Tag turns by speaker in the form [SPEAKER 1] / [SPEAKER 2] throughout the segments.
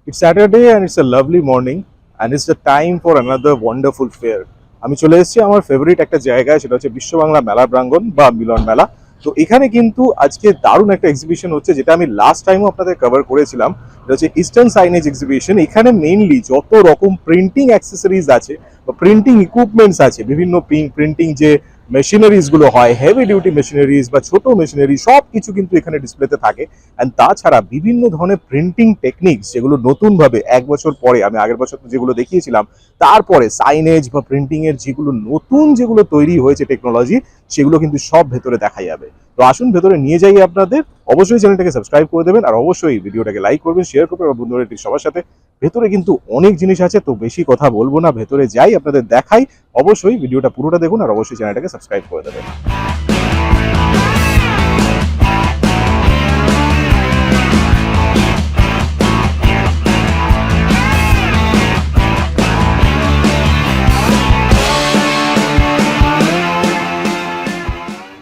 [SPEAKER 1] It's Saturday and it's a lovely morning and it's the time for another wonderful fair. আমি চলে এসেছি আমার favourite একটা জায়গায়, সেটা হচ্ছে বিশ্ব বাংলা মেলা প্রাঙ্গণ বা মিলন মেলা। তো এখানে কিন্তু আজকে দারুণ একটা এক্সিবিশন হচ্ছে, যেটা আমি লাস্ট টাইমও আপনাদের কভার করেছিলাম। এটা হচ্ছে ইস্টার্ন সাইনেজ এক্সিবিশন। এখানে মেইনলি যত রকম প্রিন্টিং অ্যাক্সেসরিজ আছে বা প্রিন্টিং ইকুইপমেন্টস আছে, বিভিন্ন প্রিন্টিং যে মেশিনারিজ গুলো হয়, হেভি ডিউটি মেশিনারিজ বা ছোট মেশিনারি, সব কিছু কিন্তু এখানে ডিসপ্লেতে থাকে। অ্যান্ড তাছাড়া বিভিন্ন ধরনের প্রিন্টিং টেকনিক্স, যেগুলো নতুনভাবে এক বছর পরে, আমি আগের বছর যেগুলো দেখিয়েছিলাম তারপরে সাইনেজ বা প্রিন্টিং এর যেগুলো নতুন যেগুলো তৈরি হয়েছে টেকনোলজি, সেগুলো কিন্তু সব ভেতরে দেখা যাবে। তো আসুন ভেতরে নিয়ে যাই আপনাদের। অবশ্যই চ্যানেলটাকে সাবস্ক্রাইব করে দেবেন আর অবশ্যই ভিডিওটাকে লাইক করবেন, শেয়ার করবেন আর বন্ধুরা সবার সাথে। ভেতরে কিন্তু অনেক জিনিস আছে, তো বেশি কথা বলবো না, ভেতরে যাই আপনাদের দেখাই। অবশ্যই ভিডিওটা পুরোটা দেখুন আর অবশ্যই চ্যানেলটাকে সাবস্ক্রাইব করে দেবেন।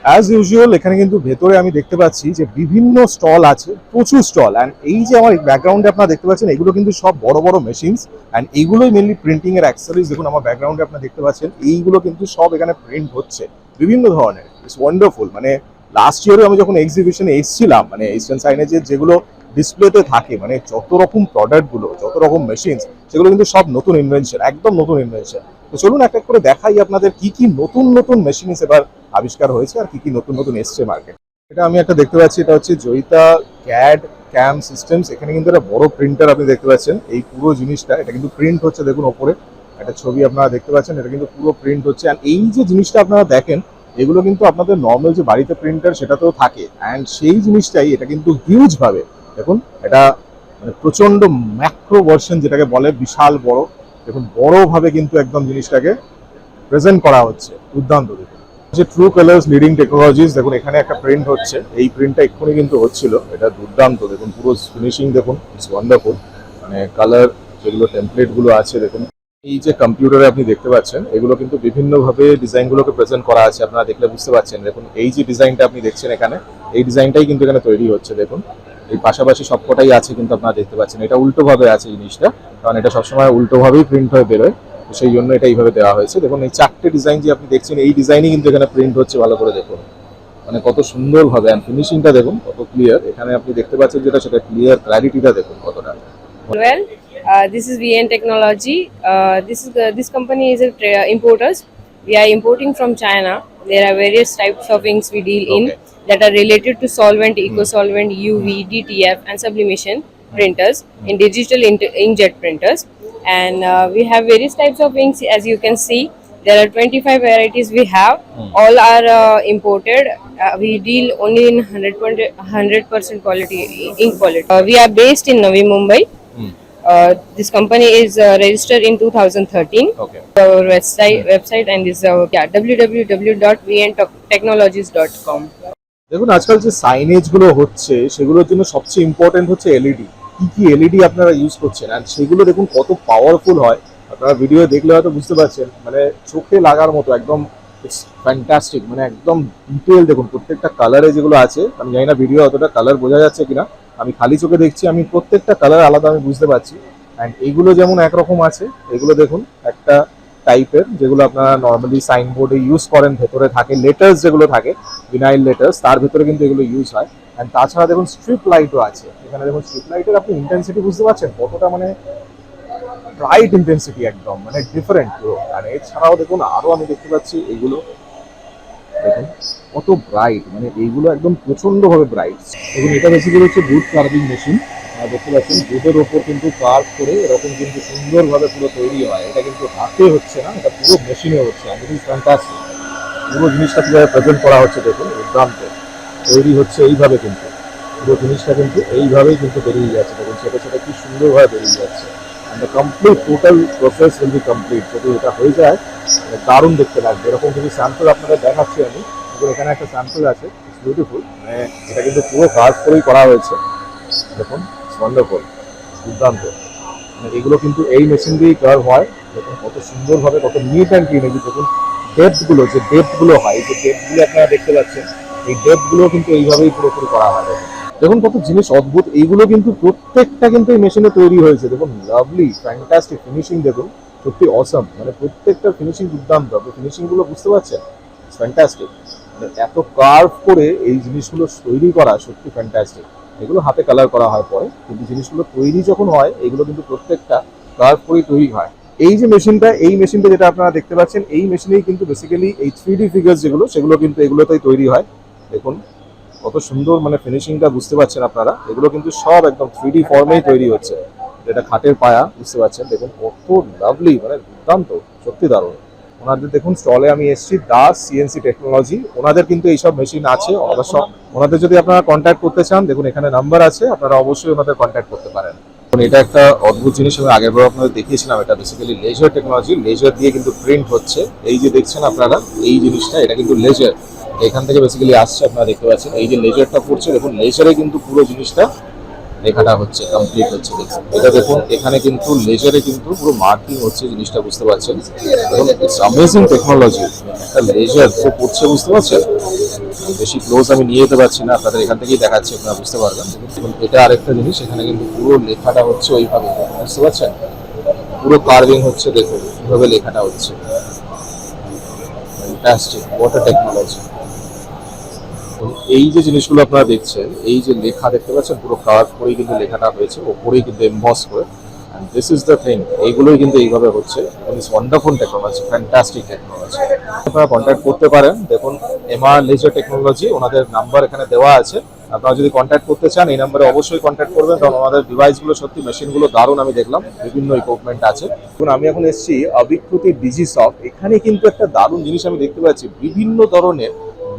[SPEAKER 1] অ্যাজ ইউজুয়াল এখানে কিন্তু ভেতরে আমি দেখতে পাচ্ছি যে বিভিন্ন স্টল আছে, প্রচুর স্টল। অ্যান্ড এই যে আমার ব্যাকগ্রাউন্ডে আপনারা দেখতে পাচ্ছেন, এগুলো কিন্তু সব বড় বড় মেশিনস। অ্যান্ড এইগুলোই মেনলি প্রিন্টিং এর অ্যাক্সেসরিজ। দেখুন আমার ব্যাকগ্রাউন্ডে আপনারা দেখতে পাচ্ছেন, এইগুলো কিন্তু সব এখানে প্রিন্ট হচ্ছে বিভিন্ন ধরনের। It's wonderful. মানে লাস্ট ইয়ারে আমি যখন এক্সিবিশনে এসেছিলাম, মানে ইস্টার্ন সাইনেজের যেগুলো ডিসপ্লেতে থাকে, মানে যত রকম প্রোডাক্টগুলো, যত রকম মেশিনস, সেগুলো কিন্তু সব নতুন ইনভেনশন, একদম নতুন ইনভেনশন। তো চলুন এক এক করে দেখাই আপনাদের কি কি নতুন নতুন মেশিনস এবার আবিষ্কার হয়েছে আর কি কি নতুন নতুন এসছে মার্কেট। এটা আমি একটা দেখতে পাচ্ছি, এটা হচ্ছে জয়িতা ক্যাড ক্যাম সিস্টেমস। এখানে কিন্তু একটা বড় প্রিন্টার আপনি দেখতে পাচ্ছেন। এই পুরো জিনিসটা, এটা কিন্তু প্রিন্ট হচ্ছে। দেখুন ওপরে একটা ছবি আপনারা দেখতে পাচ্ছেন, এটা কিন্তু পুরো প্রিন্ট হচ্ছে। আর এই যে জিনিসটা আপনারা দেখেন, এগুলো কিন্তু আপনাদের নর্মাল যে বাড়িতে প্রিন্টার সেটাতেও থাকে। অ্যান্ড সেই জিনিসটাই এটা কিন্তু হিউজ ভাবে, দেখুন এটা মানে প্রচন্ড ম্যাক্রো ভার্সন যেটাকে বলে, বিশাল বড়। দেখুন বড়ভাবে কিন্তু একদম জিনিসটাকে প্রেজেন্ট করা হচ্ছে, দুর্দান্ত। দেখুন যে ট্রু কালার্স লিডিং টেকনোলজিস, দেখুন এখানে একটা প্রিন্ট হচ্ছে। এই প্রিন্টটা এক্ষুনি কিন্তু হচ্ছিল, এটা দুর্দান্ত। দেখুন পুরো ফিনিশিং দেখুন, ইটস ওয়ান্ডারফুল। মানে কালার যেগুলো টেমপ্লেট গুলো আছে, দেখুন এই যে কম্পিউটারে আপনি দেখতে পাচ্ছেন, এগুলো কিন্তু বিভিন্নভাবে ডিজাইনগুলোকে প্রেজেন্ট করা আছে। আপনারা দেখলে বুঝতে পারছেন, দেখুন এই যে ডিজাইনটা আপনি দেখছেন এখানে, এই ডিজাইনটাই কিন্তু এখানে তৈরি হচ্ছে। দেখুন এই পাশাপাশি সবকটাই আছে, কিন্তু আপনারা দেখতে পাচ্ছেন এটা উল্টোভাবে আছে জিনিসটা, কারণ এটা সবসময় উল্টোভাবেই প্রিন্ট হয়ে বেরোয়। সেই জন্য এটা এইভাবে দেওয়া হয়েছে। দেখুন এই চারটে ডিজাইন যে আপনি দেখছেন, এই ডিজাইনই কিন্তু এখানে প্রিন্ট হচ্ছে। ভালো করে দেখুন, মানে কত সুন্দরভাবে। অ্যান্ড ফিনিশিংটা দেখুন কত ক্লিয়ার। এখানে আপনি দেখতে পাচ্ছেন যেটা, সেটা ক্লিয়ার, ক্ল্যারিটিটা দেখুন কতটা।
[SPEAKER 2] Well, this is VN Technology. This company is importers. We are importing from China. There are various types of inks we deal in that are related to solvent, eco-solvent, UV, DTF, and sublimation printers in digital inkjet printers. And we have various types of inks, as you can see. There are 25 varieties we have. All are imported. We deal only in 100% quality ink quality. We are based in Navi Mumbai. This company is registered in 2013.
[SPEAKER 1] Okay.
[SPEAKER 2] Our website and is www.vntechnologies.com.
[SPEAKER 1] দেখুন আজকাল যে signage গুলো হচ্ছে, সেগুলোর জন্য সবচেয়ে important হচ্ছে LED. কি কি এলইডি আপনারা ইউজ করছেন, আর সেগুলো দেখুন কত পাওয়ারফুল হয়। আপনারা ভিডিও দেখলে হয়তো বুঝতে পারছেন, মানে চোখে লাগার মতো একদম। ইটস ফ্যান্টাস্টিক, মানে একদম ডিটেল। দেখুন প্রত্যেকটা কালারে যেগুলো আছে, আমি জানি না ভিডিও অতটা কালার বোঝা যাচ্ছে কিনা, আমি খালি চোখে দেখছি, আমি প্রত্যেকটা কালার আলাদা আমি বুঝতে পারছি। অ্যান্ড এইগুলো যেমন একরকম আছে, এগুলো দেখুন একটা টাইপের, যেগুলো আপনারা নর্মালি সাইনবোর্ডে ইউজ করেন। ভেতরে থাকে লেটার্স, যেগুলো থাকে ভিনাইল লেটার্স, তার ভেতরে কিন্তু এগুলো ইউজ হয়। অ্যান্ড তাছাড়া দেখুন স্ট্রিপ লাইটও আছে এখানে। দেখুন স্ট্রিপ লাইটের আপনি ইন্টেন্সিটি বুঝতে পারছেন কতটা, মানে ব্রাইট ইন্টেন্সিটি একদম, মানে ডিফারেন্ট পুরো। আর এছাড়াও দেখুন আরও আমি দেখতে পাচ্ছি এইগুলো, দেখুন কত ব্রাইট, মানে এইগুলো একদম প্রচণ্ডভাবে ব্রাইট। দেখুন এটা বেসিক্যালি হচ্ছে বুট কার্ভিং মেশিন। দেখতে পাচ্ছেন বুটের ওপর কিন্তু কার্ভ করে এরকম কিন্তু সুন্দরভাবে পুরো তৈরি হয়। এটা কিন্তু হাতে হচ্ছে না, এটা পুরো মেশিনে হচ্ছে। আমি কিন্তু ফ্যান্টাস্টিক পুরো জিনিসটা কীভাবে প্রেজেন্ট করা হচ্ছে, দেখুন দুর্দান্ত। তৈরি হচ্ছে এইভাবে, কিন্তু পুরো জিনিসটা কিন্তু এইভাবেই কিন্তু বেরিয়ে যাচ্ছে। দেখুন সেটা সেটা কি সুন্দরভাবে বেরিয়ে যাচ্ছে। And the complete total process will be complete. যদি এটা হয়ে যায় দারুণ দেখতে লাগবে। এরকম কিছু স্যাম্পল আপনাদের দেখাচ্ছি আমি। এখানে একটা স্যাম্পল আছে, ইটস বিউটিফুল। মানে এটা কিন্তু পুরো কাজ করেই করা হয়েছে। দেখুন ওয়ান্ডারফুল, দুর্দান্ত। মানে এগুলো কিন্তু এই মেশিন দিয়েই কার্ভ হয়। দেখুন কত সুন্দরভাবে, কত নিট অ্যান্ড ক্লিন। এই যে দেখুন ডেপথগুলো, যে ডেপথগুলো হয়, এই যে ডেপথগুলো আপনারা দেখতে পাচ্ছেন, এই ডেপথগুলো কিন্তু এইভাবেই পুরোপুরি করা হয়। দেখুন কত জিনিস অদ্ভুত, এইগুলো কিন্তু প্রত্যেকটা কিন্তু এই মেশিনে তৈরি হয়েছে। দেখুন লাভলি ফ্যান্টাস্টিক ফিনিশিং, দেখুন সত্যি অসাম, মানে প্রত্যেকটা ফিনিশিং দুর্দান্ত। আপনি ফিনিশিং গুলো বুঝতে পারছেন, ফ্যান্টাস্টিক। মানে এত কার্ভ করে এই জিনিসগুলো তৈরি করা সত্যি ফ্যান্টাস্টিক। এগুলো হাতে কালার করা হয় পরে, কিন্তু জিনিসগুলো তৈরি যখন হয় এগুলো কিন্তু প্রত্যেকটা কার্ভ করেই তৈরি হয়। এই যে মেশিনটা, এই মেশিনটা যেটা আপনারা দেখতে পাচ্ছেন, এই মেশিনেই কিন্তু বেসিক্যালি এই 3D ফিগার্স যেগুলো, সেগুলো কিন্তু এগুলোতেই তৈরি হয়। দেখুন কত সুন্দর, মানে ফিনিশিংটা বুঝতে পারছেন আপনারা, এগুলো কিন্তু সব একদম 3D ফর্মেই তৈরি হচ্ছে। এটা খাটের পায়া, বুঝতে পারছেন, দেখুন কত লাভলি, মানে দুর্দান্ত, সত্যি দারুণ। ওনাদের দেখুন স্টলে আমি এসেছি, দাস সিএনসি টেকনোলজি, ওনাদের কিন্তু এইসব মেশিন আছে। ওনাদের সব, ওনাদের যদি আপনারা কন্ট্যাক্ট করতে চান, দেখুন এখানে নাম্বার আছে, আপনারা অবশ্যই ওনাদের কন্ট্যাক্ট করতে পারেন। এটা একটা অদ্ভুত জিনিস, আমি আগের বার আপনাদের দেখিয়েছিলাম। এটা বেসিক্যালি লেজার টেকনোলজি, লেজার দিয়ে কিন্তু প্রিন্ট হচ্ছে। এই যে দেখছেন আপনারা এই জিনিসটা, এটা কিন্তু লেজার, এখান থেকে বেসিক্যালি আসছে, আপনারা দেখতে পাচ্ছেন। এই যে লেজারটা পড়ছে, দেখুন লেজারে কিন্তু পুরো জিনিসটা লেখাটা হচ্ছে, কমপ্লিট হচ্ছে। দেখুন এটা, দেখুন এখানে কিন্তু লেজারে কিন্তু পুরো মার্কিং হচ্ছে, জিনিসটা বুঝতে পারছেন। দেখুন ইটস অ্যামেজিং টেকনোলজি, একটা লেজার তো পড়ছে, বুঝতে পারছেন। বেশি ক্লোজ আমি নিয়ে যেতে পারছি না, আপনাদের এখান থেকেই দেখাচ্ছি, আপনারা বুঝতে পারবেন। দেখুন এটা আরেকটা জিনিস, এখানে কিন্তু পুরো লেখাটা হচ্ছে ওইভাবে, বুঝতে পারছেন, পুরো কার্ভিং হচ্ছে, দেখুন কিভাবে লেখাটা হচ্ছে। Fantastic, what a technology. এই যে জিনিসগুলো আপনারা দেখছেন, এই যে লেখা দেখতে পাচ্ছেন, পুরো কার্ভ করেই কিন্তু লেখাটা হয়েছে, ওপরেই কিন্তু এমবস করে। And this is the thing, এইগুলোই কিন্তু এইভাবে হচ্ছে। It's wonderful technology, fantastic technology. আপনারা কন্ট্যাক্ট করতে পারেন। দেখুন এমআর লেজার টেকনোলজি, ওনাদের নাম্বার এখানে দেওয়া আছে। আপনারা যদি কন্ট্যাক্ট করতে চান এই নাম্বারে অবশ্যই কন্ট্যাক্ট করবেন, কারণ আমাদের ডিভাইসগুলো সত্যি, মেশিনগুলো দারুণ। আমি দেখলাম বিভিন্ন ইকুইপমেন্ট আছে। এখন আমি এখন এসেছি অবিকৃতি ডিজি সফট, এখানে কিন্তু একটা দারুণ জিনিস আমি দেখতে পাচ্ছি, বিভিন্ন ধরনের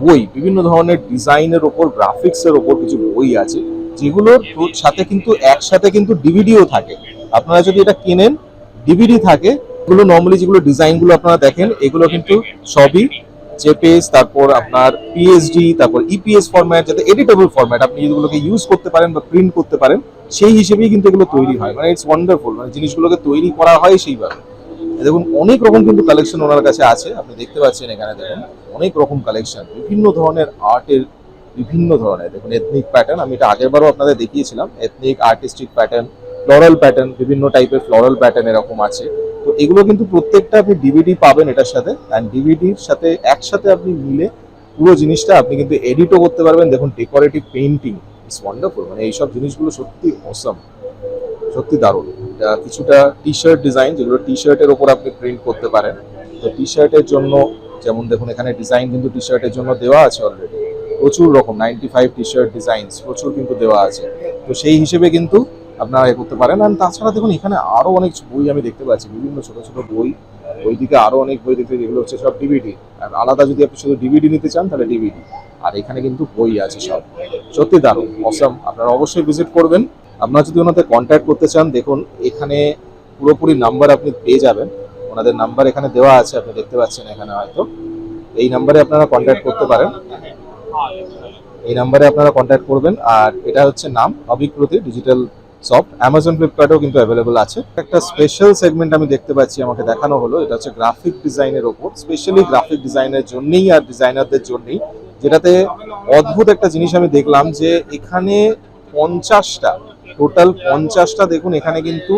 [SPEAKER 1] বই, বিভিন্ন ধরনের ডিজাইনের ওপর, গ্রাফিক্সের ওপর কিছু বই আছে, যেগুলোর সাথে কিন্তু একসাথে কিন্তু ডিভিডিও থাকে। আপনারা যদি এটা কেনেন, ডিভিডি থাকে। এগুলো নর্মালি যেগুলো ডিজাইনগুলো আপনারা দেখেন, এগুলো কিন্তু সবই জেপিএস, তারপর আপনার পিএসডি, তারপর ইপিএস ফরম্যাট, যাতে এডিটেবল ফরম্যাট, আপনি যেগুলোকে ইউজ করতে পারেন বা প্রিন্ট করতে পারেন, সেই হিসেবেই কিন্তু এগুলো তৈরি হয়। মানে ইটস ওয়ান্ডারফুল, মানে জিনিসগুলোকে তৈরি করা হয় সেইভাবে। দেখুন অনেক রকম কিন্তু কালেকশন ওনার কাছে আছে, আপনি দেখতে পাচ্ছেন এখানে। দেখুন অনেক রকম কালেকশন, বিভিন্ন ধরনের আর্টের, বিভিন্ন ধরনের। দেখুন এথনিক প্যাটার্ন, আমি এটা আগেরবারও আপনাদের দেখিয়েছিলাম, ethnic artistic pattern, floral pattern, বিভিন্ন টাইপের ফ্লোরাল প্যাটার্ন এরকম আছে। তো এগুলো কিন্তু প্রত্যেকটা আপনি ডিভিডি পাবেন এটার সাথে, অ্যান্ড ডিভিডির সাথে একসাথে আপনি মিলে পুরো জিনিসটা আপনি কিন্তু এডিটও করতে পারবেন। দেখুন ডেকোরেটিভ পেইন্টিং, ইটস ওয়ান্ডারফুল, মানে এইসব জিনিসগুলো সত্যি অসাম, সত্যি দারুণ। এটা কিছুটা টি শার্ট ডিজাইন, যেগুলো টি শার্টের ওপর আপনি প্রিন্ট করতে পারেন। তো টি শার্টের জন্য যেমন দেখুন এখানে ডিজাইন কিন্তু টি শার্টের জন্য দেওয়া আছে অলরেডি, প্রচুর রকম 95 টি শার্ট ডিজাইনস প্রচুর কিন্তু দেওয়া আছে। তো সেই হিসেবে কিন্তু আপনারা এ করতে পারেন। আর তাছাড়া দেখুন এখানে আরো অনেক বই আমি দেখতে পাচ্ছি, বিভিন্ন ছোট ছোট বই, ওইদিকে আরো অনেক বই দেখতে, যেগুলো হচ্ছে সব ডিভিডি। আর আলাদা যদি আপনি শুধু ডিভিডি নিতে চান তাহলে ডিভিডি, আর এখানে কিন্তু বই আছে সব। সত্যি দারুণ, অসাম, আপনারা অবশ্যই ভিজিট করবেন। আপনারা যদি ওনাদের কন্ট্যাক্ট করতে চান, দেখুন এখানে পুরোপুরি নাম্বার আপনি পেয়ে যাবেন, ওনাদের নাম্বার এখানে দেওয়া আছে, আপনি দেখতে পাচ্ছেন এখানে হয়তো। এই নাম্বারে আপনারা কন্ট্যাক্ট করতে পারেন, এই নাম্বারে আপনারা কন্ট্যাক্ট করবেন। আর এটা হচ্ছে নাম অবিকৃতি ডিজিটাল সফট, অ্যামাজন ফ্লিপকার্টেও কিন্তু অ্যাভেলেবল আছে। একটা স্পেশাল সেগমেন্ট আমি দেখতে পাচ্ছি, আমাকে দেখানো হলো, এটা হচ্ছে গ্রাফিক ডিজাইনের ওপর, স্পেশালি গ্রাফিক ডিজাইনের জন্যই আর ডিজাইনারদের জন্যই। যেটাতে অদ্ভুত একটা জিনিস আমি দেখলাম, যে এখানে 50টা, টোটাল 50টা, দেখুন এখানে কিন্তু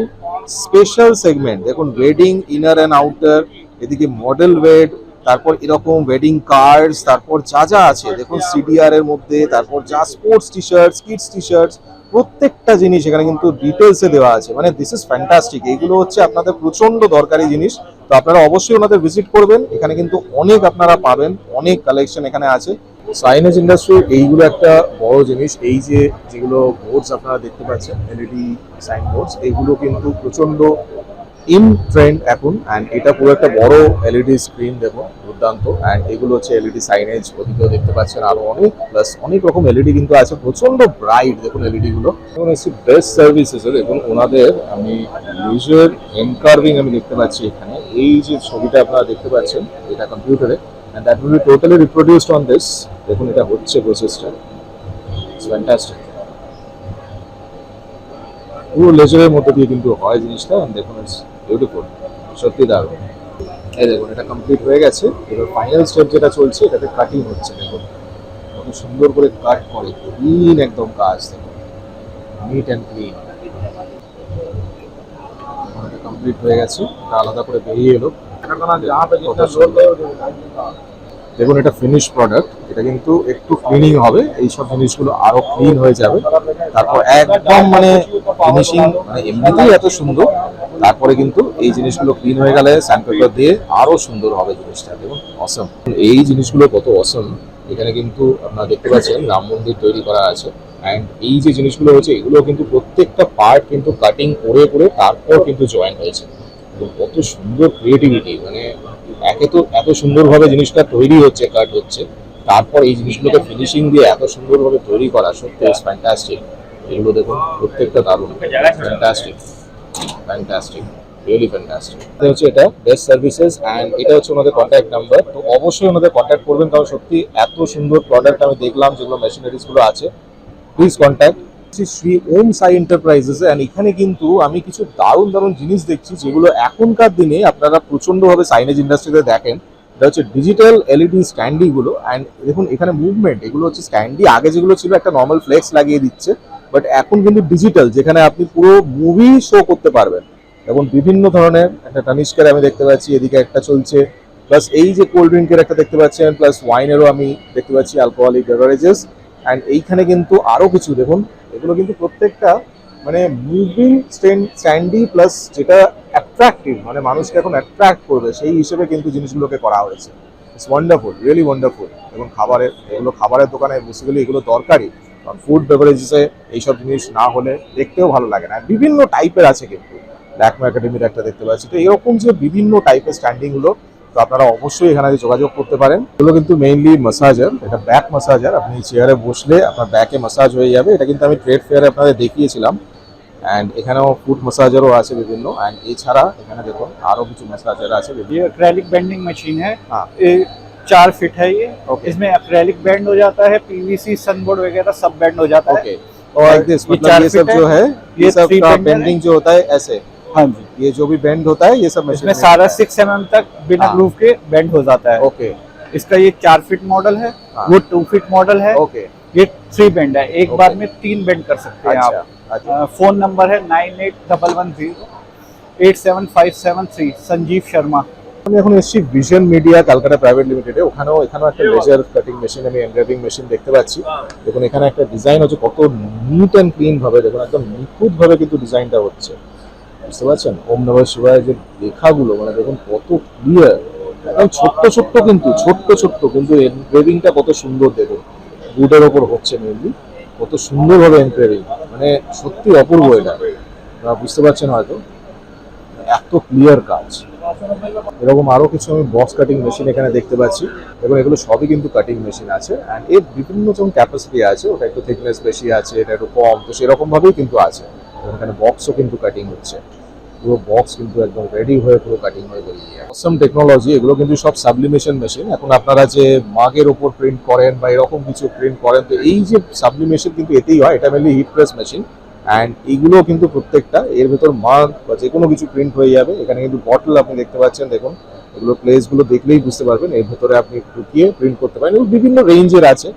[SPEAKER 1] স্পেশাল সেগমেন্ট। দেখুন ওয়েডিং ইনার অ্যান্ড আউটার, এদিকে মডেল ওয়েড, তারপর এরকম ওয়েডিং কার্ডস, তারপর যা যা আছে দেখুন সিডিআর এর মধ্যে, তারপর যা sports T shirts, kids T shirts, প্রত্যেকটা জিনিস এখানে কিন্তু ডিটেলসে দেওয়া আছে। মানে দিস ইজ ফ্যান্টাস্টিক, এইগুলো হচ্ছে আপনাদের প্রচন্ড দরকারি জিনিস। তো আপনারা অবশ্যই ওনাদের ভিজিট করবেন, এখানে কিন্তু অনেক আপনারা পাবেন, অনেক কালেকশন এখানে আছে। সাইনেজ ইন্ডাস্ট্রি এইগুলো একটা বড় জিনিস। এই যে যেগুলো বোর্ডস আপনারা দেখতে পাচ্ছেন, এলইডি সাইন বোর্ডস, এগুলো কিন্তু প্রচন্ড ইন ট্রেন্ড এখন। অ্যান্ড এটা পুরো একটা বড় এলইডি স্ক্রিন, দেখুন দুর্দান্ত। অ্যান্ড এগুলো হচ্ছে এলইডি সাইনেজ, ওদিকেও দেখতে পাচ্ছেন আরো অনেক, প্লাস অনেক রকম এলইডি কিন্তু আছে, প্রচন্ড ব্রাইট দেখুন এলইডি গুলো। এখন এসছি বেস্ট সার্ভিসেস, দেখুন ওনাদের আমি লেজার এনকার্ভিং আমি দেখতে পাচ্ছি এখানে। এই যে ছবিটা আপনারা দেখতে পাচ্ছেন, এটা কম্পিউটারে, and that will be totally reproduced on this. দেখুন এটা হচ্ছে প্রসেসটা, ইটস ফ্যান্টাস্টিক। পুরো লেজারের মধ্যে দিয়ে কিন্তু হয় জিনিসটা, দেখুন ইটস বিউটিফুল, সত্যি দারুণ। এই দেখুন এটা কমপ্লিট হয়ে গেছে, এবার ফাইনাল স্টেপ যেটা চলছে, এটাতে কাটিং হচ্ছে। দেখুন কত সুন্দর করে কাট করে, ক্লিন একদম কাজ। দেখুন নিট অ্যান্ড ক্লিন। কমপ্লিট হয়ে গেছে, এটা আলাদা করে বেরিয়ে এলো। দেখুন এটা ফিনিশ প্রোডাক্ট, এটা কিন্তু একটু ক্লিনিং হবে, এইসব জিনিসগুলো আরো ক্লিন হয়ে যাবে। তারপর একদম মানে ফিনিশিং, মানে এমনিতেই এত সুন্দর, তারপরে কিন্তু এই জিনিসগুলো ক্লিন হয়ে গেলে স্যান্ডপেপার দিয়ে আরো সুন্দর হবে জিনিসটা। দেখুন অসম, এই জিনিসগুলো কত অসম। এখানে কিন্তু আপনারা দেখতে পাচ্ছেন রাম মন্দির তৈরি করা আছে, অ্যান্ড এই যে জিনিসগুলো হচ্ছে এগুলো কিন্তু প্রত্যেকটা পার্ট কিন্তু কাটিং করে করে তারপর কিন্তু জয়েন হয়েছে। এবং কত সুন্দর ক্রিয়েটিভিটি, মানে একে তো এত সুন্দরভাবে জিনিসটা তৈরি হচ্ছে, কাট হচ্ছে, তারপর এই জিনিসগুলোকে ফিনিশিং দিয়ে এত সুন্দরভাবে তৈরি করা, সত্যি ইটস ফ্যান্টাস্টিক। এগুলো দেখুন প্রত্যেকটা দারুণ, ফ্যান্টাস্টিক ফ্যান্টাস্টিক, রিয়েলি ফ্যান্টাস্টিক। হচ্ছে এটা বেস্ট সার্ভিসেস, অ্যান্ড এটা হচ্ছে ওনাদের কন্ট্যাক্ট নাম্বার। তো অবশ্যই ওনাদের কন্ট্যাক্ট করবেন, কারণ সত্যি এত সুন্দর প্রোডাক্ট আমি দেখলাম যেগুলো মেশিনারিজ গুলো আছে। Please contact Shri Om Sai enterprises. And এখানে কিন্তু আমি কিছু দারুণ দারুণ জিনিস দেখছি যেগুলো এখনকার দিনে আপনারা প্রচন্ডভাবে সাইনেজ ইন্ডাস্ট্রিতে দেখেন। এটা হচ্ছে ডিজিটাল এলইডি স্ট্যান্ডি গুলো, অ্যান্ড দেখুন এখানে মুভমেন্ট, এগুলো হচ্ছে স্ট্যান্ডি। আগে যেগুলো ছিল একটা নর্মাল ফ্লেক্স লাগিয়ে দিচ্ছে, বাট এখন কিন্তু ডিজিটাল, যেখানে আপনি পুরো মুভি শো করতে পারবেন। এবং বিভিন্ন ধরনের, একটা টানিস্কের আমি দেখতে পাচ্ছি, এদিকে একটা চলছে, প্লাস এই যে কোল্ড ড্রিঙ্কের একটা দেখতে পাচ্ছেন, প্লাস ওয়াইনেরও আমি দেখতে পাচ্ছি, অ্যালকোহলিক বেভারেজেস। অ্যান্ড এইখানে কিন্তু আরো কিছু দেখুন, এগুলো কিন্তু প্রত্যেকটা মানে মুভিং স্ট্যান্ডি, প্লাস যেটা অ্যাট্রাকটিভ, মানে মানুষকে এখন অ্যাট্রাক্ট করবে সেই হিসেবে কিন্তু জিনিসগুলোকে করা হয়েছে। It's wonderful, really wonderful. এবং খাবারের, এগুলো খাবারের দোকানে বেসিক্যালি এগুলো দরকারি, কারণ ফুড বেভারেজেসে এইসব জিনিস না হলে দেখতেও ভালো লাগে না। বিভিন্ন টাইপের আছে কিন্তু, ল্যাকমে একাডেমির একটা দেখতে পাচ্ছি। তো এরকম যে বিভিন্ন টাইপের স্ট্যান্ডিং গুলো, তো আপনারা অবশ্যই এখানে যোগাযোগ করতে পারেন। এগুলো কিন্তু মেইনলি ম্যাসাজার, এটা ব্যাক ম্যাসাজার। আপনি চেয়ারে বসলে আপনার ব্যাকে ম্যাসাজ হয়ে যাবে। এটা কিন্তু আমি ট্রেড ফেয়ারে আপনাদের দেখিয়েছিলাম। অ্যান্ড এখানেও ফুড ম্যাসাজারও আছে বিভিন্ন, অ্যান্ড এছাড়া এখানে দেখুন আরো কিছু ম্যাসাজার আছে।
[SPEAKER 3] ये एक्रेलिक बेंडिंग मशीन है।
[SPEAKER 1] हाँ।
[SPEAKER 3] ये 4 फीट है ये।
[SPEAKER 1] ओके।
[SPEAKER 3] इसमें एक्रेलिक बेंड हो जाता है, पीवीसी सनबोर्ड वगैरह सब बेंड हो जाता है।
[SPEAKER 1] ओके,
[SPEAKER 3] और
[SPEAKER 1] लाइक दिस,
[SPEAKER 3] ये
[SPEAKER 1] मतलब
[SPEAKER 3] 4
[SPEAKER 1] ये सब
[SPEAKER 3] फीट
[SPEAKER 1] जो है, ये
[SPEAKER 3] ये
[SPEAKER 1] सब
[SPEAKER 3] 3
[SPEAKER 1] का
[SPEAKER 3] बेंडर है।
[SPEAKER 1] बेंडिंग जो होता है ऐसे,
[SPEAKER 3] हाँ जी,
[SPEAKER 1] ये जो भी बेंड होता है ये सब मशीन
[SPEAKER 3] इसमें सारा 6 mm तक बिना
[SPEAKER 1] हाँ।
[SPEAKER 3] ग्रूव के बेंड हो जाता है।
[SPEAKER 1] ओके
[SPEAKER 3] इसका ये 4 फीट मॉडल है,
[SPEAKER 1] हाँ।
[SPEAKER 3] वो 2 फीट मॉडल है।
[SPEAKER 1] ओके,
[SPEAKER 3] ये 3 बेंड है, एक
[SPEAKER 1] ओके।
[SPEAKER 3] बार में 3 बेंड कर सकते हैं
[SPEAKER 1] अच्छा
[SPEAKER 3] आप।
[SPEAKER 1] अच्छा।
[SPEAKER 3] फोन नंबर है 9811087573, संजीव शर्मा।
[SPEAKER 1] আমি এখন এসেছি ভিশন মিডিয়া ক্যালকাটা প্রাইভেট লিমিটেডে। এখানেও একটা লেজার কাটিং মেশিন, আমি এনগ্রেভিং মেশিন দেখতে পাচ্ছি। দেখুন এখানে একটা ডিজাইন হচ্ছে, কত নিট অ্যান্ড ক্লিন ভাবে, দেখুন একদম নিখুঁত ভাবে কিন্তু ডিজাইনটা হচ্ছে, বুঝতে পারছেন। ওম নমঃ শিবায় যে লেখাগুলো, মানে দেখুন কত ক্লিয়ার, একদম ছোট্ট ছোট্ট কিন্তু, ছোট্ট ছোট্ট কিন্তু এনগ্রেভিংটা কত সুন্দর। দেখুন উডের ওপর হচ্ছে মেনলি, কত সুন্দরভাবে এনগ্রেভিং, মানে সত্যি অপূর্ব। এটা আপনারা বুঝতে পারছেন হয়তো, এত ক্লিয়ার কাজ। এরকম আরো কিছু আমি বক্স কাটিং মেশিন এখানে দেখতে পাচ্ছি, এবং এগুলো সবই কিন্তু কাটিং মেশিন আছে। অ্যান্ড এর বিভিন্ন যেমন ক্যাপাসিটি আছে, ওটা একটু থিকনেস বেশি আছে, এটা একটু কম, তো সেরকম ভাবেই কিন্তু আছে। এবং এখানে বক্সও কিন্তু কাটিং হচ্ছে, পুরো বক্স কিন্তু একদম রেডি হয়ে পুরো কাটিং হয়ে বেরিয়ে যায়। অসম টেকনোলজি, এগুলো কিন্তু সব সাবলিমেশন মেশিন। এখন আপনারা যে মাগের ওপর প্রিন্ট করেন বা এরকম কিছু প্রিন্ট করেন, তো এই যে সাবলিমেশন কিন্তু এতেই হয়। এটা mainly hit press machine, and এইগুলো কিন্তু প্রত্যেকটা এর ভেতর মাগ বা যে কোনো কিছু প্রিন্ট হয়ে যাবে। এখানে কিন্তু বটল আপনি দেখতে পাচ্ছেন, দেখুন এগুলো প্লেসগুলো দেখলেই বুঝতে পারবেন, এর ভেতরে আপনি ঢুকিয়ে প্রিন্ট করতে পারেন। এবং বিভিন্ন রেঞ্জের আছে,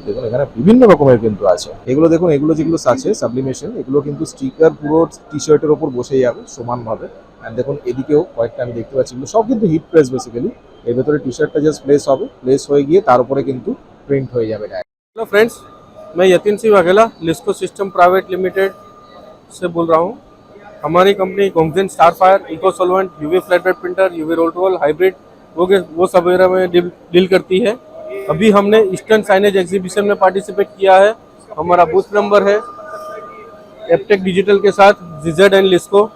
[SPEAKER 1] দেখুন এখানে বিভিন্ন রকমের কিন্তু আছে। এগুলো দেখুন, এগুলো যেগুলো আছে সাবলিমেশন, এগুলো কিন্তু স্টিকার পুরো টি শার্টের ওপর বসে যাবে সমানভাবে। অ্যান্ড দেখুন এদিকেও কয়েকটা আমি দেখতে পাচ্ছি, এগুলো সব কিন্তু হিট প্রেস বেসিক্যালি। এর ভেতরে টি শার্টটা জাস্ট প্লেস হবে, প্লেস হয়ে গিয়ে তার উপরে কিন্তু প্রিন্ট হয়ে যাবে ডাইরেক্ট।
[SPEAKER 4] हेलो फ्रेंड्स, मैं Yatin Singh Vaghela Lisco system private limited से बोल रहा हूँ। हमारी company Gongzheng Starfire, eco solvent, UV flat bed printer, UV roll roll, hybrid वो सब वगैरह में डील करती है। अभी हमने ईस्टर्न साइनेज एग्जीबिशन में पार्टिसिपेट किया है। हमारा बूथ नंबर है एपटेक डिजिटल के साथ जीजेड एंड लिस्को।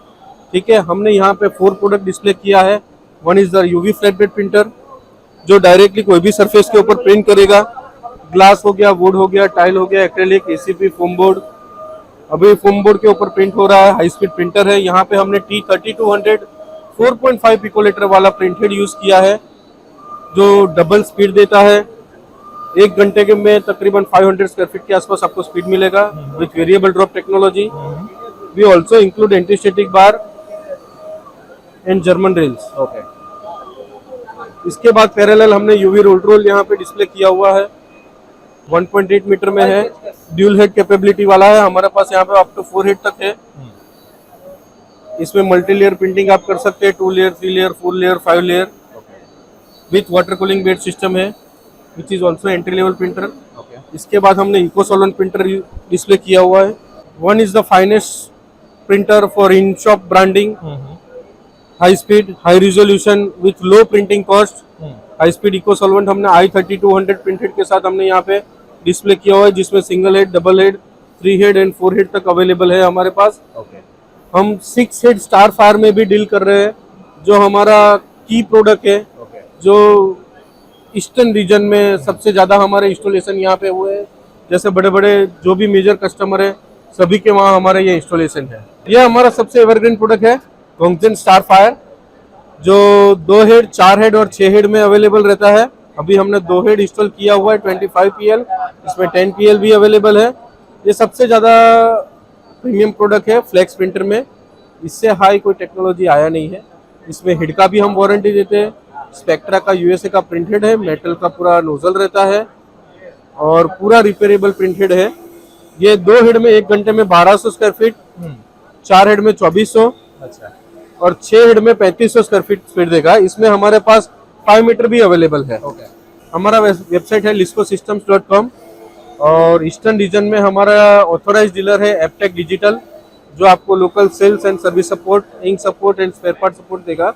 [SPEAKER 4] ठीक है, हमने यहाँ पे 4 प्रोडक्ट डिस्प्ले किया है। One is the UV flat bed printer, जो डायरेक्टली कोई भी सरफेस के ऊपर प्रिंट करेगा। ग्लास हो गया, वुड हो गया, टाइल हो गया, एक्रेलिक, एसीपी, फोम बोर्ड। अभी फोम बोर्ड के ऊपर प्रिंट हो रहा है। हाई स्पीड प्रिंटर है। यहाँ पे हमने T3200 4.5 पिकोलीटर वाला प्रिंट हेड यूज किया है, जो डबल स्पीड देता है। 1 घंटे के में तकरीबन 500 स्क्वायर फीट के आसपास आपको स्पीड मिलेगा with variable drop technology. We also include antistatic bar and German rails.
[SPEAKER 1] Okay,
[SPEAKER 4] इसके बाद पैरेलल हमने यूवी रोल रोल यहाँ पे डिस्प्ले किया हुआ है। 1.8 मीटर में है, ड्यूल हेड कैपेबिलिटी वाला है हमारे पास। यहाँ पे अप टू 4 हेड तक है। इसमें मल्टी लेयर प्रिंटिंग आप कर सकते हैं, 2 layer, 3 layer, 4 layer, 5 layer with water cooling bed system है, which is also entry level printer. इसके बाद हमने इको सॉल्वेंट प्रिंटर डिस्प्ले किया हुआ है। One is the finest printer for in shop branding, high speed, high resolution with low printing cost. High speed eco solvent हमने i3200 printed के साथ हमने यहाँ पे डिस्प्ले किया हुआ है, जिसमें single head, double head, 3 head and 4 head तक अवेलेबल है हमारे पास। हम 6 हेड स्टार फायर में भी डील कर रहे हैं, जो हमारा की प्रोडक्ट है, जो ईस्टर्न रीजन में सबसे ज्यादा हमारे इंस्टॉलेशन यहाँ पे हुए हैं। जैसे बड़े बड़े जो भी मेजर कस्टमर है, सभी के वहाँ हमारे ये इंस्टॉलेशन है। ये हमारा सबसे एवरग्रीन प्रोडक्ट है गॉन्गजेन स्टार फायर, जो 2 हेड, 4 हेड और 6 हेड में अवेलेबल रहता है। अभी हमने 2 हेड इंस्टॉल किया हुआ है 25 PL, इसमें 10 PL भी अवेलेबल है। ये सबसे ज़्यादा प्रीमियम प्रोडक्ट है फ्लेक्स प्रिंटर में, इससे हाई कोई टेक्नोलॉजी आया नहीं है। इसमें हेड का भी हम वारंटी देते हैं। स्पेक्ट्रा का USA का प्रिंटेड है, मेटल का पूरा नोजल रहता है और पूरा रिपेयरेबल प्रिंटेड है। ये 2 हेड में 1 घंटे में 1200 स्क्वायर फीट, 4 हेड में 2400 और 6 हेड में 3500 स्क्वायर फीट स्पीड देगा। इसमें हमारे पास 5 मीटर भी अवेलेबल है। हमारा वेबसाइट है liscosystems.com और ईस्टर्न रीजन में हमारा ऑथोराइज डीलर है एपटेक डिजिटल, जो आपको local sales and service support, ink support and spare part support देगा।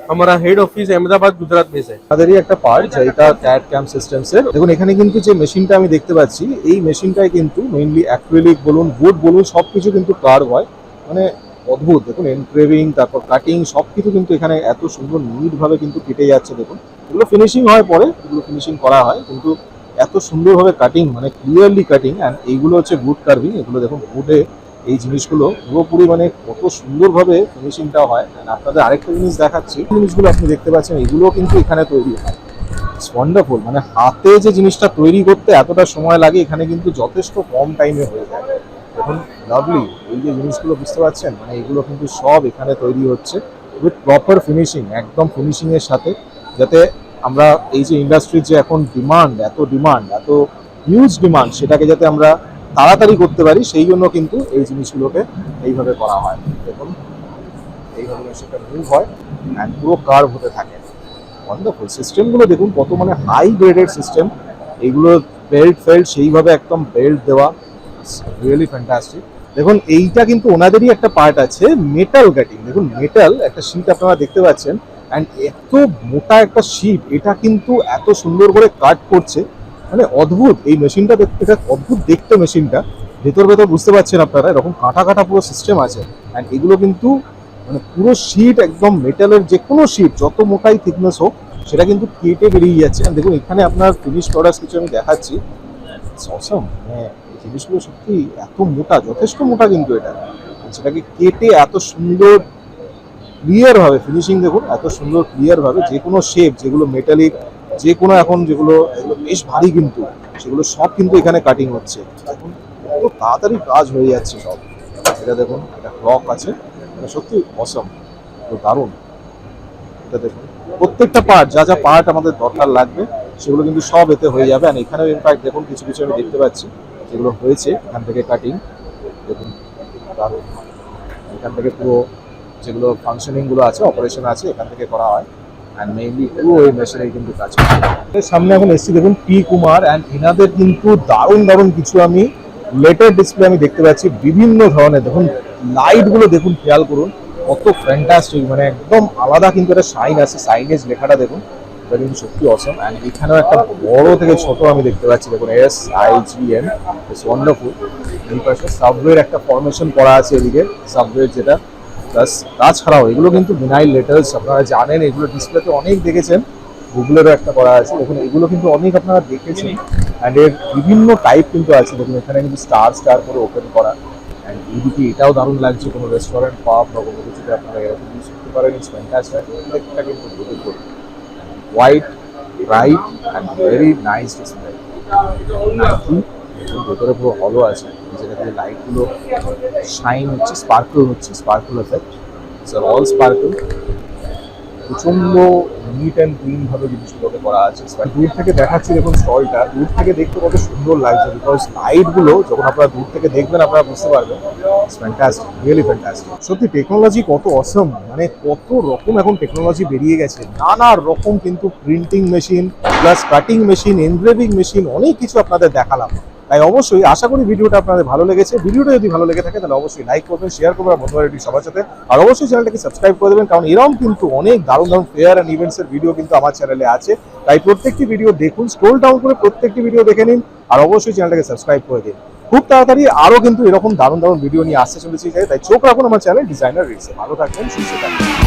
[SPEAKER 4] हमारा हेड অফিস আহমেদাবাদ গুজরাট বেসে।
[SPEAKER 1] তাদেরই একটা পার্ট যেটা ক্যাড ক্যাম সিস্টেমসের। দেখুন এখানে কিন্তু যে মেশিনটা আমি দেখতে পাচ্ছি, এই মেশিনটায় কিন্তু মেইনলি অ্যাক্রিলিক বলুন, উড বলুন, সবকিছু কিন্তু কার্ভ হয়, মানে অদ্ভুত। দেখুন এনক্রেভিং, তারপর কাটিং, সবকিছু কিন্তু এখানে এত সুন্দর নিট ভাবে কিন্তু কেটে যাচ্ছে। দেখুন এগুলো ফিনিশিং হয় পরে, এগুলো ফিনিশিং করা হয়, কিন্তু এত সুন্দরভাবে কাটিং, মানে ক্লিয়ারলি কাটিং। অ্যান্ড এইগুলো হচ্ছে উড কার্ভিং। এগুলো দেখুন উডে এই জিনিসগুলো পুরোপুরি মানে কত সুন্দরভাবে ফিনিশিংটা হয়। আপনাদের আরেকটা জিনিস দেখাচ্ছি, জিনিসগুলো আপনি দেখতে পাচ্ছেন এগুলো কিন্তু এখানে তৈরি হয়। ইটস ওয়ান্ডারফুল, মানে হাতে যে জিনিসটা তৈরি করতে এতটা সময় লাগে, এখানে কিন্তু যথেষ্ট কম টাইমে হয়ে যায়। দেখুন লাভলি, এই যে জিনিসগুলো বুঝতে পারছেন, মানে এগুলো কিন্তু সব এখানে তৈরি হচ্ছে উইথ প্রপার ফিনিশিং, একদম ফিনিশিং এর সাথে, যাতে আমরা এই যে ইন্ডাস্ট্রির যে এখন ডিমান্ড, এত হিউজ ডিমান্ড, সেটাকে যাতে আমরা তাড়াতাড়ি করতে পারি, সেই জন্য কিন্তু এই জিনিসগুলোকে এইভাবে করা হয়। দেখুন এইভাবে সেটা মুভ হয় অ্যান্ড পুরো কার্ভ হতে থাকে। ওয়ান্ডারফুল সিস্টেমগুলো দেখুন কত মানে হাই গ্রেডেড সিস্টেম। এইগুলো বেল্ট ফেল্ট সেইভাবে একদম বেল্ট দেওয়া, রিয়েলি ফ্যান্টাস্টিক। দেখুন এইটা কিন্তু ওনাদেরই একটা পার্ট আছে মেটাল কাটিং। দেখুন মেটাল একটা শীট আপনারা দেখতে পাচ্ছেন, অ্যান্ড এত মোটা একটা শীট, এটা কিন্তু এত সুন্দর করে কাট করছে, মানে অদ্ভুত। এই মেশিনটা দেখতে, এটা অদ্ভুত দেখতে মেশিনটা। ভেতর বুঝতে পারছেন আপনারা, এরকম কাটা পুরো সিস্টেম আছে। অ্যান্ড এগুলো কিন্তু মানে পুরো শীট, একদম মেটালের যে কোনো শীট, যত মোটাই থিকনেস হোক, সেটা কিন্তু কেটে বেরিয়ে যাচ্ছে। দেখুন এখানে আপনার ফিনিশ প্রোডাক্টস কিছু আমি দেখাচ্ছি। অসম, হ্যাঁ এই জিনিসগুলো সত্যি এত মোটা, যথেষ্ট মোটা কিন্তু এটা, সেটাকে কেটে এত সুন্দর ক্লিয়ার ভাবে ফিনিশিং। দেখুন এত সুন্দর ক্লিয়ার ভাবে যে কোনো শেপ, যেগুলো মেটালিক, যে কোনো এখন যেগুলো এগুলো বেশ ভারী, কিন্তু সেগুলো সব কিন্তু এখানে কাটিং হচ্ছে। দেখুন কত তাড়াতাড়ি কাজ হয়ে যাচ্ছে সব। এটা দেখুন, এটা ক্লক আছে, এটা সত্যি অসম, তো দারুণ। এটা দেখুন প্রত্যেকটা পার্ট, যা পার্ট আমাদের দরকার লাগবে, সেগুলো কিন্তু সব এতে হয়ে যাবে। আর এখানেও ইনফ্যাক্ট দেখুন কিছু আমি দেখতে পাচ্ছি যেগুলো হয়েছে এখান থেকে কাটিং। দেখুন দারুণ, এখান থেকে পুরো যেগুলো ফাংশনিংগুলো আছে, অপারেশন আছে, এখান থেকে করা হয়। অ্যান্ড মেইনলি পুরো এই মেশিনে কিন্তু কাজ করে। এর সামনে এখন এসছি, দেখুন পি কুমার, অ্যান্ড এনাদের কিন্তু দারুণ কিছু আমি লেটার ডিসপ্লে আমি দেখতে পাচ্ছি বিভিন্ন ধরনের। দেখুন লাইটগুলো দেখুন, খেয়াল করুন কত ফ্যান্টাস্টিক, মানে একদম আলাদা কিন্তু একটা শাইন আছে। সাইনেজ লেখাটা দেখুন, এটা কিন্তু সত্যি অসম। অ্যান্ড এখানেও একটা বড় থেকে ছোট আমি দেখতে পাচ্ছি, দেখুন SIGN, ইটস ওয়ান্ডারফুল। এই পাশে সাবওয়ের একটা ফরমেশন করা আছে এদিকে, সাবওয়ের যেটা। প্লাস তাছাড়াও এগুলো কিন্তু ভিনাইল লেটার্স, আপনারা জানেন এগুলো ডিসপ্লেতে অনেক দেখেছেন, গুগলেরও একটা করা আছে। দেখুন এগুলো কিন্তু অনেক আপনারা দেখেছেন। অ্যান্ড এর বিভিন্ন টাইপ কিন্তু আছে। দেখুন এখানে কিন্তু স্টার করে ওপেন করা। অ্যান্ড এইদিকে এটাও দারুণ লাগছে, কোনো রেস্টুরেন্ট, পাব বা কোনো কিছুতে আপনারা এরকম ইউজ করতে পারেন। ইটস ফ্যান্টাস্টিক, প্রত্যেকটা কিন্তু beautiful, white, bright and very nice display. ভেতরে পুরো হলো আছে, যেটা থেকে লাইটগুলো শাইন হচ্ছে, স্পার্কল হচ্ছে, স্পার্কল এফেক্ট, অল স্পার্কল। প্রচন্ড নিট অ্যান্ড ক্লিন ভাবে জিনিসগুলোকে করা আছে। দূর থেকে দেখাচ্ছি দেখুন স্টলটা, দূর থেকে দেখতে কত সুন্দর লাগছে, বিকজ লাইট গুলো যখন আপনারা দূর থেকে দেখবেন আপনারা বুঝতে পারবেন ফ্যান্টাস্টিক, রিয়েলি ফ্যান্টাস্টিক। সত্যি টেকনোলজি কত অসম, মানে কত রকম এখন টেকনোলজি বেরিয়ে গেছে, নানা রকম কিন্তু printing machine plus cutting machine, engraving machine, অনেক কিছু আপনাদের দেখালাম। তাই অবশ্যই আশা করি ভিডিওটা আপনাদের ভালো লেগেছে। ভিডিওটা যদি ভালো লেগে থাকে তাহলে অবশ্যই লাইক করবেন, শেয়ার করবেন বন্ধুবান্ধব সবার সাথে, আর অবশ্যই চ্যানেলটাকে সাবস্ক্রাইব করে দেবেন, কারণ এরকম কিন্তু অনেক দারুণ দারুণ ফেয়ার অ্যান্ড ইভেন্টস এর ভিডিও কিন্তু আমার চ্যানেলে আছে। তাই প্রত্যেকটি ভিডিও দেখুন, স্ক্রোল ডাউন করে প্রত্যেকটি ভিডিও দেখে নিন, আর অবশ্যই চ্যানেলটাকে সাবস্ক্রাইব করে দিন। খুব তাড়াতাড়ি আরো কিন্তু এরকম দারুণ দারুণ ভিডিও নিয়ে আসতে চলেছি, তাই চোখ রাখুন আমার চ্যানেল ডিজাইনার রিলসে। ভালো থাকবেন, সুস্থ থাকবেন।